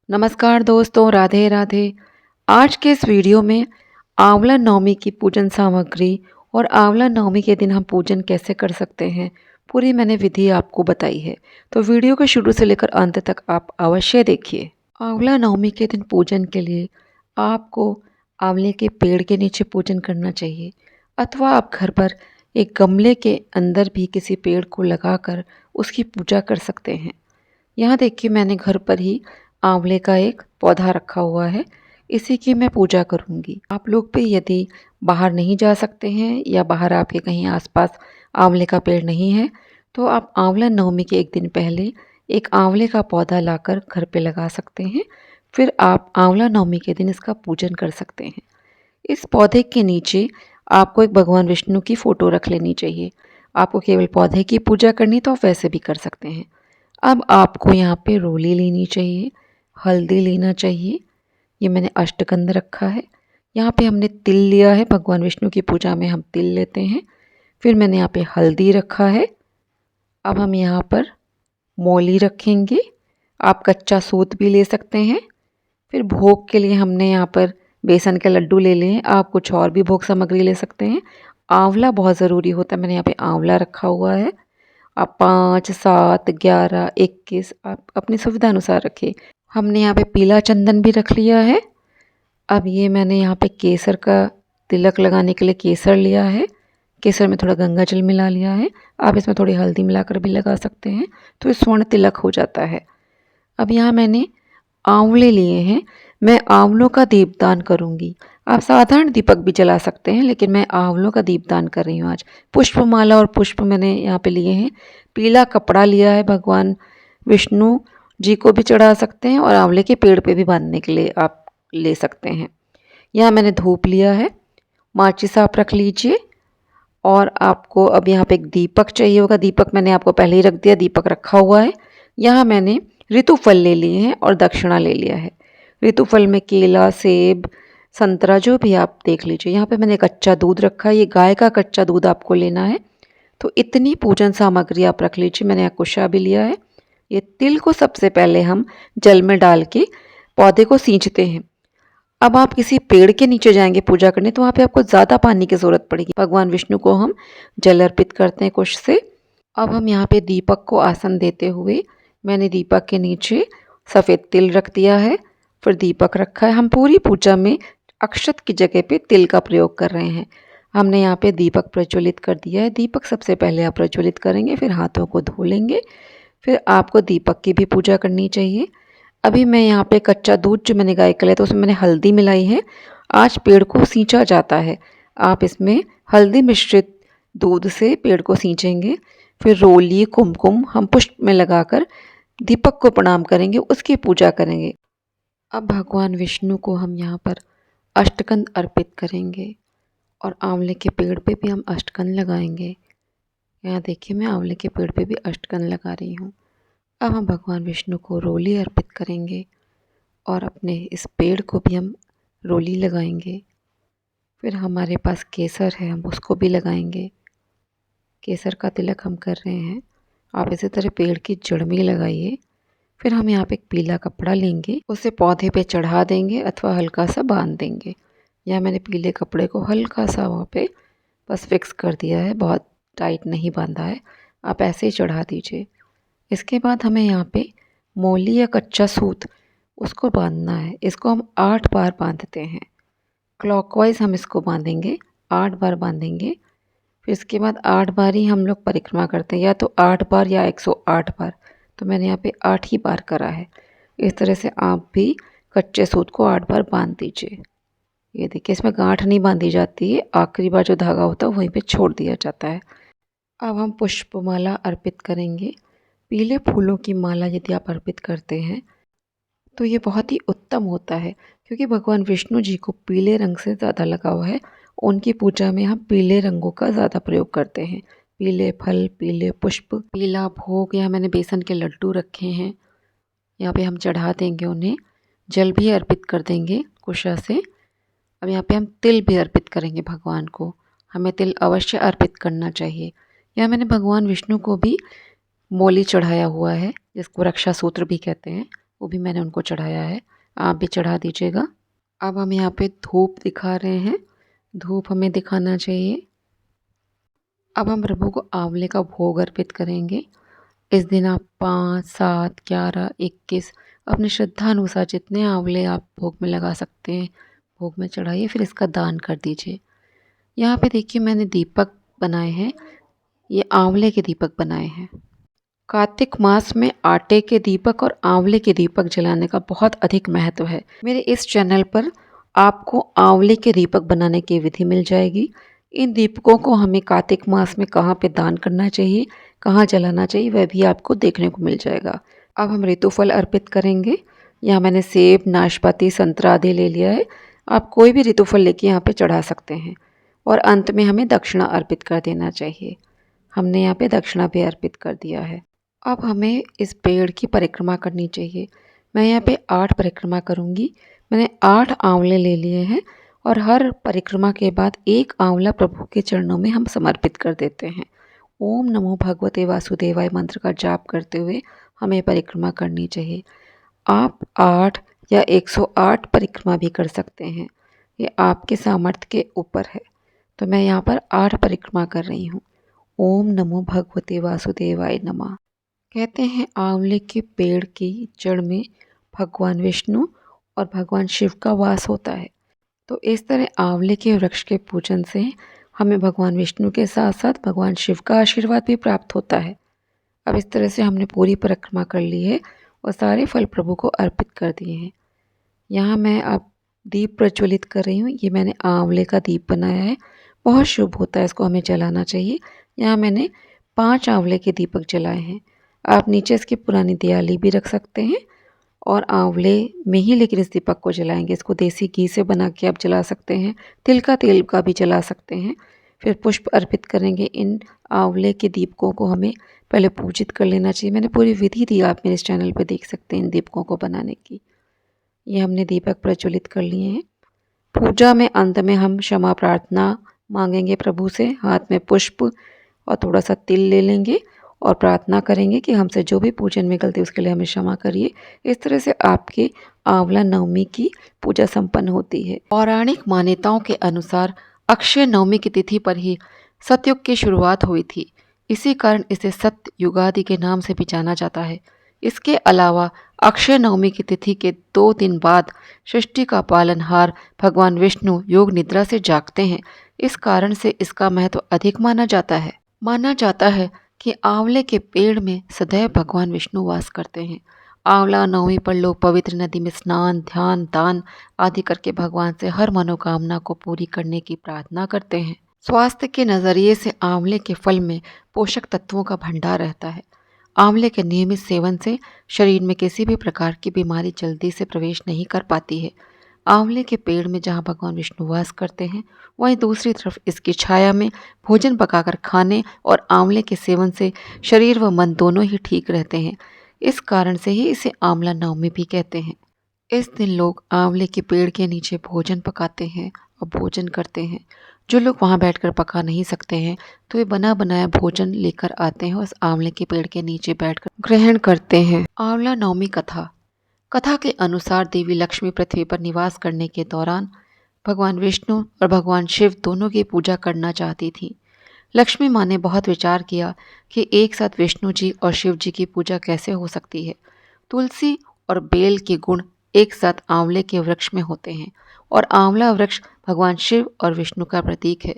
नमस्कार दोस्तों, राधे राधे। आज के इस वीडियो में आंवला नवमी की पूजन सामग्री और आंवला नवमी के दिन हम पूजन कैसे कर सकते हैं, पूरी मैंने विधि आपको बताई है। तो वीडियो को शुरू से लेकर अंत तक आप अवश्य देखिए। आंवला नवमी के दिन पूजन के लिए आपको आंवले के पेड़ के नीचे पूजन करना चाहिए, अथवा आप घर पर एक गमले के अंदर भी किसी पेड़ को लगाकर उसकी पूजा कर सकते हैं। यहाँ देखिए, मैंने घर पर ही आंवले का एक पौधा रखा हुआ है, इसी की मैं पूजा करूँगी। आप लोग भी यदि बाहर नहीं जा सकते हैं या बाहर आपके कहीं आसपास आंवले का पेड़ नहीं है, तो आप आंवला नवमी के एक दिन पहले एक आंवले का पौधा लाकर घर पे लगा सकते हैं। फिर आप आंवला नवमी के दिन इसका पूजन कर सकते हैं। इस पौधे के नीचे आपको एक भगवान विष्णु की फ़ोटो रख लेनी चाहिए। आपको केवल पौधे की पूजा करनी तो आप वैसे भी कर सकते हैं। अब आपको यहाँ पे रोली लेनी चाहिए, हल्दी लेना चाहिए। ये मैंने अष्टगंध रखा है। यहाँ पे हमने तिल लिया है, भगवान विष्णु की पूजा में हम तिल लेते हैं। फिर मैंने यहाँ पे हल्दी रखा है। अब हम यहाँ पर मौली रखेंगे। आप कच्चा सूत भी ले सकते हैं। फिर भोग के लिए हमने यहाँ पर बेसन के लड्डू ले लिए। आप कुछ और भी भोग सामग्री ले सकते हैं। आंवला बहुत ज़रूरी होता है, मैंने यहाँ पे आंवला रखा हुआ है। आप 5, 7, 11, 21 आप अपनी सुविधा अनुसार रखिए। हमने यहाँ पे पीला चंदन भी रख लिया है। अब ये मैंने यहाँ पे केसर का तिलक लगाने के लिए केसर लिया है। केसर में थोड़ा गंगा जल मिला लिया है। आप इसमें थोड़ी हल्दी मिलाकर भी लगा सकते हैं, तो ये स्वर्ण तिलक हो जाता है। अब यहाँ मैंने आंवले लिए हैं। मैं आंवलों का दीपदान करूँगी। आप साधारण दीपक भी जला सकते हैं, लेकिन मैं आंवलों का दीपदान कर रही हूँ आज। पुष्पमाला और पुष्प मैंने यहाँ पे लिए हैं। पीला कपड़ा लिया है, भगवान विष्णु जी को भी चढ़ा सकते हैं और आंवले के पेड़ पे भी बांधने के लिए आप ले सकते हैं। यहाँ मैंने धूप लिया है। माचिस आप रख लीजिए। और आपको अब यहाँ पे एक दीपक चाहिए होगा। दीपक मैंने आपको पहले ही रख दिया, दीपक रखा हुआ है। यहाँ मैंने ऋतुफल ले लिए हैं और दक्षिणा ले लिया है। ऋतुफल में केला, सेब, संतरा जो भी आप देख लीजिए। यहाँ पे मैंने कच्चा दूध रखा है। ये गाय का कच्चा दूध आपको लेना है। तो इतनी पूजन सामग्री आप रख लीजिए। मैंने यहाँ कुशा भी लिया है। ये तिल को सबसे पहले हम जल में डाल के पौधे को सींचते हैं। अब आप किसी पेड़ के नीचे जाएंगे पूजा करने, तो वहाँ पे आपको ज़्यादा पानी की ज़रूरत पड़ेगी। भगवान विष्णु को हम जल अर्पित करते हैं कुश से। अब हम यहाँ पे दीपक को आसन देते हुए मैंने दीपक के नीचे सफ़ेद तिल रख दिया है। फिर दीपक रखा है। हम पूरी पूजा में अक्षत की जगह पे तिल का प्रयोग कर रहे हैं। हमने यहाँ पे दीपक प्रज्वलित कर दिया है। दीपक सबसे पहले आप प्रज्वलित करेंगे, फिर हाथों को धो लेंगे। फिर आपको दीपक की भी पूजा करनी चाहिए। अभी मैं यहाँ पे कच्चा दूध जो मैंने गाय का लिया था, उसमें मैंने हल्दी मिलाई है। आज पेड़ को सींचा जाता है। आप इसमें हल्दी मिश्रित दूध से पेड़ को सींचेंगे। फिर रोली, कुमकुम हम पुष्प में लगाकर दीपक को प्रणाम करेंगे, उसकी पूजा करेंगे। अब भगवान विष्णु को हम यहाँ पर अष्टगंध अर्पित करेंगे और आंवले के पेड़ पे भी हम अष्टगंध लगाएंगे। यहाँ देखिए, मैं आंवले के पेड़ पे भी अष्टगंध लगा रही हूँ। अब हम भगवान विष्णु को रोली अर्पित करेंगे और अपने इस पेड़ को भी हम रोली लगाएंगे। फिर हमारे पास केसर है, हम उसको भी लगाएंगे। केसर का तिलक हम कर रहे हैं। आप इसी तरह पेड़ की जड़ में लगाइए। फिर हम यहाँ पे एक पीला कपड़ा लेंगे, उसे पौधे पे चढ़ा देंगे अथवा हल्का सा बांध देंगे। यहाँ मैंने पीले कपड़े को हल्का सा वहाँ पे बस फिक्स कर दिया है, बहुत टाइट नहीं बांधा है। आप ऐसे ही चढ़ा दीजिए। इसके बाद हमें यहाँ पे मौली या कच्चा सूत उसको बांधना है। इसको हम 8 बार बांधते हैं। क्लॉकवाइज हम इसको बांधेंगे, 8 बार बांधेंगे। फिर इसके बाद 8 बार ही हम लोग परिक्रमा करते हैं, या तो 8 बार या 108 बार। तो मैंने यहाँ पे 8 ही बार करा है। इस तरह से आप भी कच्चे सूत को 8 बार बांध दीजिए। ये देखिए, इसमें गांठ नहीं बांधी जाती है। आखिरी बार जो धागा होता है वहीं पे छोड़ दिया जाता है। अब हम पुष्पमाला अर्पित करेंगे। पीले फूलों की माला यदि आप अर्पित करते हैं तो ये बहुत ही उत्तम होता है, क्योंकि भगवान विष्णु जी को पीले रंग से ज़्यादा लगाव है। उनकी पूजा में हम पीले रंगों का ज़्यादा प्रयोग करते हैं। पीले फल, पीले पुष्प, पीला भोग। यहाँ मैंने बेसन के लड्डू रखे हैं, यहाँ पे हम चढ़ा देंगे उन्हें। जल भी अर्पित कर देंगे कुशा से। अब यहाँ पे हम तिल भी अर्पित करेंगे भगवान को। हमें तिल अवश्य अर्पित करना चाहिए। यहाँ मैंने भगवान विष्णु को भी मौली चढ़ाया हुआ है, जिसको रक्षा सूत्र भी कहते हैं। वो भी मैंने उनको चढ़ाया है, आप भी चढ़ा दीजिएगा। अब हम यहाँ पे धूप दिखा रहे हैं, धूप हमें दिखाना चाहिए। अब हम प्रभु को आंवले का भोग अर्पित करेंगे। इस दिन आप 5, 7, 11, 21 अपनी श्रद्धा अनुसार जितने आंवले आप भोग में लगा सकते हैं भोग में चढ़ाइए, फिर इसका दान कर दीजिए। यहाँ पे देखिए मैंने दीपक बनाए हैं, ये आंवले के दीपक बनाए हैं। कार्तिक मास में आटे के दीपक और आंवले के दीपक जलाने का बहुत अधिक महत्व है। मेरे इस चैनल पर आपको आंवले के दीपक बनाने की विधि मिल जाएगी। इन दीपकों को हमें कार्तिक मास में कहाँ पे दान करना चाहिए, कहाँ जलाना चाहिए, वह भी आपको देखने को मिल जाएगा। अब हम ऋतुफल अर्पित करेंगे। यहाँ मैंने सेब, नाशपाती, संतरा आदि ले लिया है। आप कोई भी ऋतुफल लेके यहाँ पे चढ़ा सकते हैं। और अंत में हमें दक्षिणा अर्पित कर देना चाहिए। हमने यहाँ पे दक्षिणा भी अर्पित कर दिया है। अब हमें इस पेड़ की परिक्रमा करनी चाहिए। मैं यहाँ पे 8 परिक्रमा करूँगी। मैंने 8 आंवले ले लिए हैं और हर परिक्रमा के बाद एक आंवला प्रभु के चरणों में हम समर्पित कर देते हैं। ओम नमो भगवते वासुदेवाय मंत्र का जाप करते हुए हमें परिक्रमा करनी चाहिए। आप 8 या 108 परिक्रमा भी कर सकते हैं, ये आपके सामर्थ्य के ऊपर है। तो मैं यहाँ पर 8 परिक्रमा कर रही हूँ। ओम नमो भगवते वासुदेवाय नमः। कहते हैं आंवले के पेड़ की जड़ में भगवान विष्णु और भगवान शिव का वास होता है। तो इस तरह आंवले के वृक्ष के पूजन से हमें भगवान विष्णु के साथ साथ भगवान शिव का आशीर्वाद भी प्राप्त होता है। अब इस तरह से हमने पूरी परिक्रमा कर ली है और सारे फल प्रभु को अर्पित कर दिए हैं। यहाँ मैं अब दीप प्रज्वलित कर रही हूँ। ये मैंने आंवले का दीप बनाया है, बहुत शुभ होता है, इसको हमें जलाना चाहिए। यहाँ मैंने 5 आंवले के दीपक जलाए हैं। आप नीचे इसकी पुरानी दियाली भी रख सकते हैं और आंवले में ही लेकिन इस दीपक को जलाएंगे। इसको देसी घी से बना के आप जला सकते हैं, तिल का तेल का भी जला सकते हैं। फिर पुष्प अर्पित करेंगे। इन आंवले के दीपकों को हमें पहले पूजित कर लेना चाहिए। मैंने पूरी विधि दी, आप मेरे इस चैनल पर देख सकते हैं इन दीपकों को बनाने की। ये हमने दीपक प्रज्वलित कर लिए हैं। पूजा में अंत में हम क्षमा प्रार्थना मांगेंगे प्रभु से। हाथ में पुष्प और थोड़ा सा तिल ले लेंगे और प्रार्थना करेंगे कि हमसे जो भी पूजन में गलती उसके लिए हमें क्षमा करिए। इस तरह से आपके आंवला नवमी की पूजा संपन्न होती है। पौराणिक मान्यताओं के अनुसार अक्षय नवमी की तिथि पर ही सतयुग की शुरुआत हुई थी। इसी कारण इसे सत्य युगादि के नाम से भी जाना जाता है। इसके अलावा अक्षय नवमी की तिथि के 2 दिन बाद सृष्टि का पालनहार भगवान विष्णु योग निद्रा से जागते हैं। इस कारण से इसका महत्व अधिक माना जाता है। माना जाता है कि आंवले के पेड़ में सदैव भगवान विष्णु वास करते हैं। आंवला नवमी पर लोग पवित्र नदी में स्नान, ध्यान, दान आदि करके भगवान से हर मनोकामना को पूरी करने की प्रार्थना करते हैं। स्वास्थ्य के नज़रिए से आंवले के फल में पोषक तत्वों का भंडार रहता है। आंवले के नियमित सेवन से शरीर में किसी भी प्रकार की बीमारी जल्दी से प्रवेश नहीं कर पाती है। आंवले के पेड़ में जहाँ भगवान विष्णु वास करते हैं, वहीं दूसरी तरफ इसकी छाया में भोजन पकाकर खाने और आंवले के सेवन से शरीर व मन दोनों ही ठीक रहते हैं। इस कारण से ही इसे आंवला नवमी भी कहते हैं। इस दिन लोग आंवले के पेड़ के नीचे भोजन पकाते हैं और भोजन करते हैं। जो लोग वहाँ बैठकर पका नहीं सकते हैं तो वे बना बनाया भोजन लेकर आते हैं और उस आंवले के पेड़ के नीचे बैठकर ग्रहण करते हैं। आंवला नवमी कथा। कथा के अनुसार देवी लक्ष्मी पृथ्वी पर निवास करने के दौरान भगवान विष्णु और भगवान शिव दोनों की पूजा करना चाहती थी। लक्ष्मी माँ ने बहुत विचार किया कि एक साथ विष्णु जी और शिव जी की पूजा कैसे हो सकती है। तुलसी और बेल के गुण एक साथ आंवले के वृक्ष में होते हैं और आंवला वृक्ष भगवान शिव और विष्णु का प्रतीक है।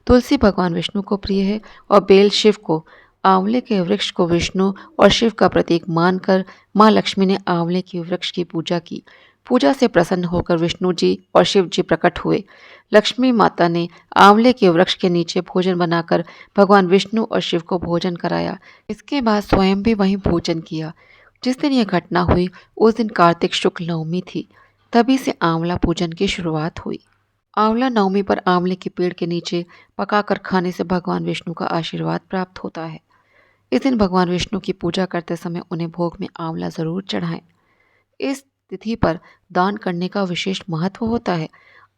तुलसी भगवान विष्णु को प्रिय है और बेल शिव को। आंवले के वृक्ष को विष्णु और शिव का प्रतीक मानकर माँ लक्ष्मी ने आंवले के वृक्ष की पूजा की। पूजा से प्रसन्न होकर विष्णु जी और शिव जी प्रकट हुए। लक्ष्मी माता ने आंवले के वृक्ष के नीचे भोजन बनाकर भगवान विष्णु और शिव को भोजन कराया। इसके बाद स्वयं भी वहीं भोजन किया। जिस दिन यह घटना हुई उस दिन कार्तिक शुक्ल नवमी थी। तभी से आंवला पूजन की शुरुआत हुई। आंवला नवमी पर आंवले के पेड़ के नीचे पकाकर खाने से भगवान विष्णु का आशीर्वाद प्राप्त होता है। इस दिन भगवान विष्णु की पूजा करते समय उन्हें भोग में आंवला जरूर चढ़ाएं। इस तिथि पर दान करने का विशेष महत्व होता है।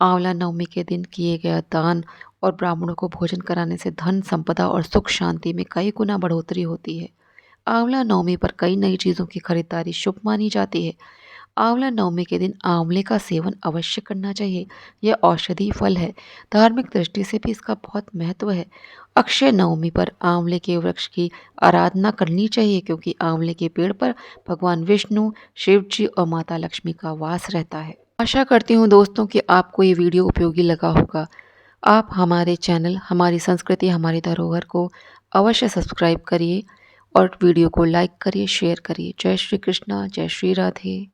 आंवला नवमी के दिन किए गया दान और ब्राह्मणों को भोजन कराने से धन, संपदा और सुख शांति में कई गुना बढ़ोतरी होती है। आंवला नवमी पर कई नई चीज़ों की खरीदारी शुभ मानी जाती है। आंवला नवमी के दिन आंवले का सेवन अवश्य करना चाहिए। यह औषधि फल है। धार्मिक दृष्टि से भी इसका बहुत महत्व है। अक्षय नवमी पर आंवले के वृक्ष की आराधना करनी चाहिए क्योंकि आंवले के पेड़ पर भगवान विष्णु, शिव जी और माता लक्ष्मी का वास रहता है। आशा करती हूँ दोस्तों कि आपको ये वीडियो उपयोगी लगा होगा। आप हमारे चैनल हमारी संस्कृति हमारी धरोहर को अवश्य सब्सक्राइब करिए और वीडियो को लाइक करिए, शेयर करिए। जय श्री कृष्णा, जय श्री राधे।